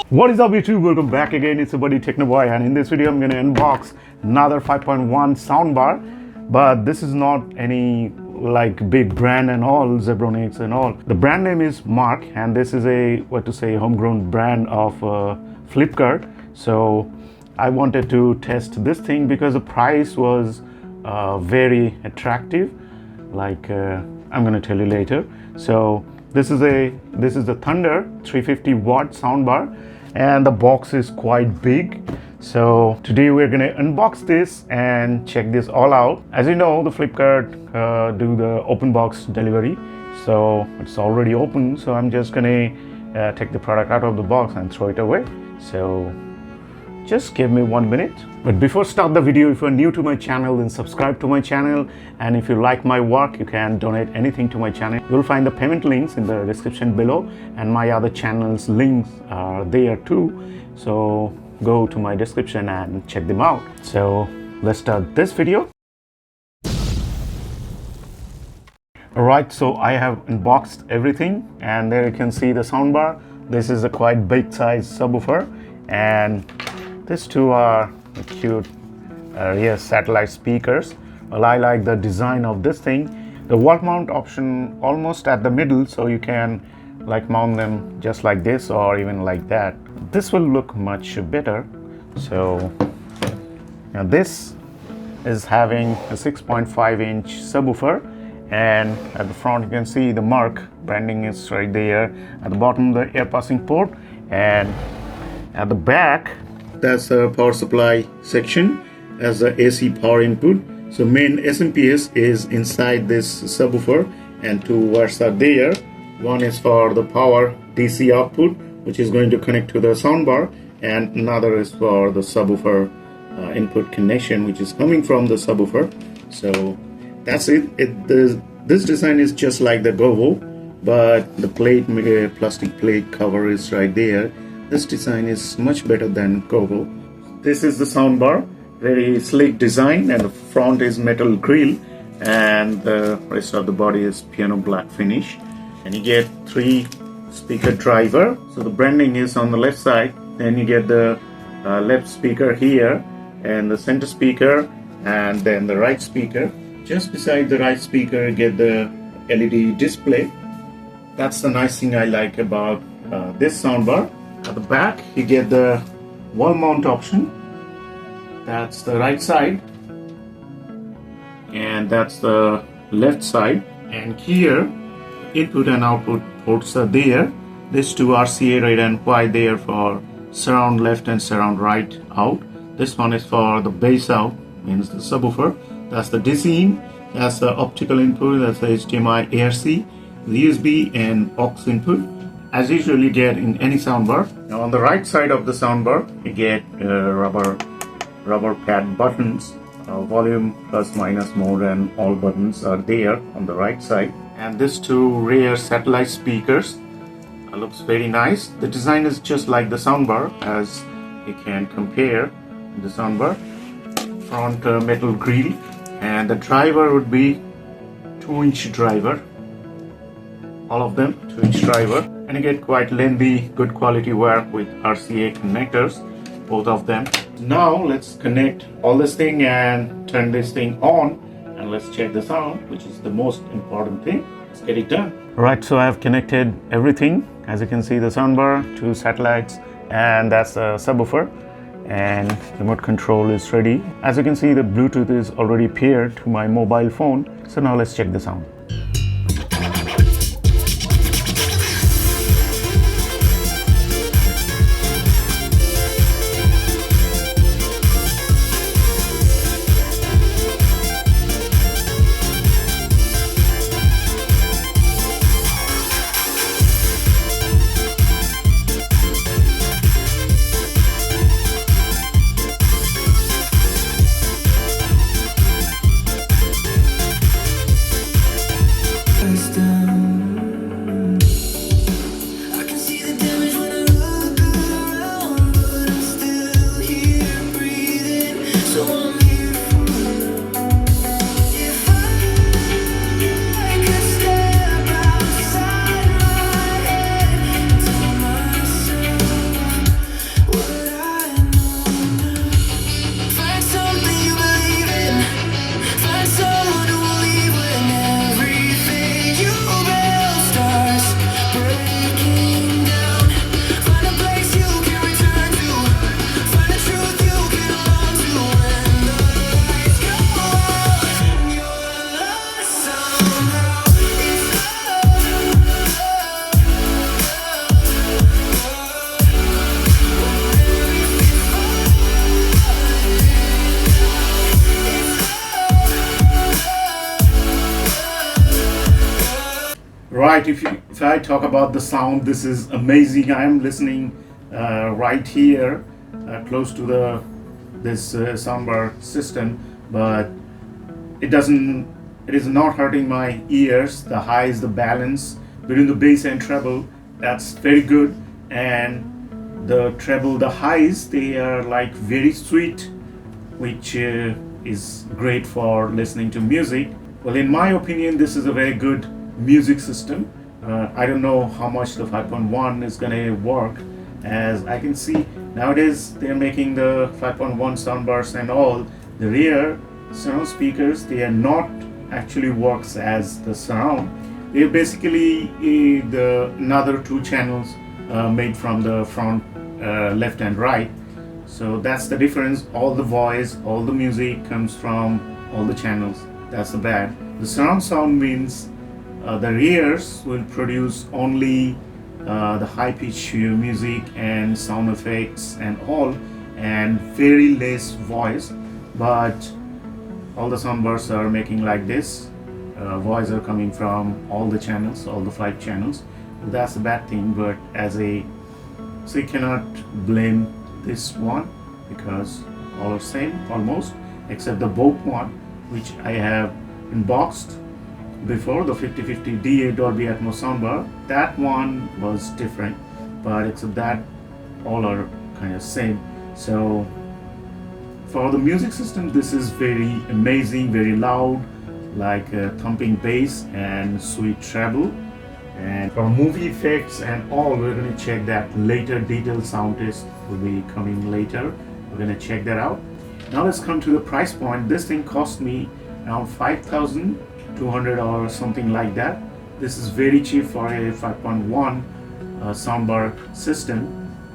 What is up YouTube? Welcome back again. It's your buddy Technoboy, and in this video I'm going to unbox another 5.1 soundbar. But this is not any like big brand and all, Zebronics and all. The brand name is Marq, and this is a homegrown brand of Flipkart. So I wanted to test this thing because the price was very attractive. Like I'm going to tell you later. So this is the Thunder 350W soundbar, and the box is quite big. So today we're going to unbox this and check this all out. As you know, the Flipkart do the open box delivery, so it's already open. So I'm just going to take the product out of the box and throw it away. So just give me 1 minute. But before start the video, if you're new to my channel, then subscribe to my channel, and if you like my work, you can donate anything to my channel. You'll find the payment links in the description below, and my other channels links are there too, so go to my description and check them out. So let's start this video. Alright, so I have unboxed everything, and there you can see the soundbar. This is a quite big size subwoofer, and these two are cute rear satellite speakers. Well, I like the design of this thing. The wall mount option almost at the middle, so you can like mount them just like this or even like that. This will look much better. So now this is having a 6.5-inch subwoofer, and at the front you can see the Marq branding is right there. At the bottom, the air passing port, and at the back, that's the power supply section as the AC power input. So main SMPS is inside this subwoofer, and two wires are there. One is for the power DC output, which is going to connect to the soundbar, and another is for the subwoofer input connection, which is coming from the subwoofer. So that's it. This design is just like the Govo, but the plate, plastic plate cover is right there. This design is much better than Govo. This is the soundbar, very sleek design, and the front is metal grille, and the rest of the body is piano black finish. And you get 3 speaker driver. So the branding is on the left side. Then you get the left speaker here, and the center speaker, and then the right speaker. Just beside the right speaker, you get the LED display. That's the nice thing I like about this soundbar. At the back, you get the wall mount option. That's the right side, and that's the left side. And here, input and output ports are there. These two RCA red and white there for surround left and surround right out. This one is for the bass out, means the subwoofer. That's the DC in. That's the optical input. That's the HDMI ARC, the USB and aux input, as usual you get in any soundbar. Now on the right side of the soundbar, you get rubber pad buttons, volume, plus, minus, mode, and all buttons are there on the right side. And these two rear satellite speakers looks very nice. The design is just like the soundbar, as you can compare the soundbar. Front metal grille, and the driver would be 2-inch driver. All of them 2-inch driver, and you get quite lengthy, good quality wire with RCA connectors, both of them. Now let's connect all this thing and turn this thing on, and let's check the sound, which is the most important thing. Let's get it done. Right, so I have connected everything. As you can see, the soundbar, 2 satellites, and that's a subwoofer, and remote control is ready. As you can see, the Bluetooth is already paired to my mobile phone. So now let's check the sound. Right, if I talk about the sound, this is amazing. I am listening right here, close to this soundbar system, but it is not hurting my ears. The highs, the balance between the bass and treble, that's very good. And the treble, the highs, they are like very sweet, which is great for listening to music. Well, in my opinion, this is a very good music system. I don't know how much the 5.1 is gonna work. As I can see nowadays, they're making the 5.1 soundbars and all. The rear surround speakers, they are not actually works as the surround. They're basically the another two channels made from the front, left and right. So that's the difference. All the voice, all the music comes from all the channels. That's the bad. The surround sound means the rears will produce only the high pitch music and sound effects and all, and very less voice. But all the soundbars are making like this. Voice are coming from all the channels, all the 5 channels. That's a bad thing. But so you cannot blame this one because all are same almost, except the both one which I have unboxed before, the 5050 D8 Dolby Atmos soundbar. That one was different, but except that all are kind of same. So for the music system, this is very amazing, very loud, like a thumping bass and sweet treble. And for movie effects and all, we're going to check that later. Detailed sound test will be coming later. We're going to check that out. Now let's come to the price point. This thing cost me around 5,200 or something like that. This is very cheap for a 5.1 soundbar system,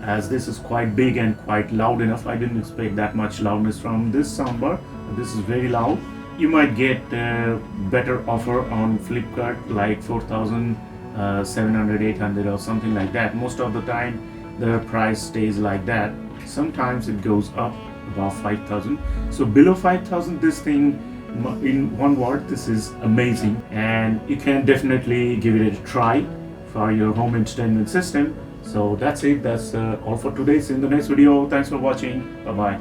as this is quite big and quite loud enough. I didn't expect that much loudness from this soundbar. This is very loud. You might get a better offer on Flipkart, like 4,700, 800 or something like that. Most of the time the price stays like that. Sometimes it goes up about 5,000. So below 5,000, this thing, in one word, this is amazing, and you can definitely give it a try for your home entertainment system. So that's it. That's all for today. See you in the next video. Thanks for watching. Bye bye.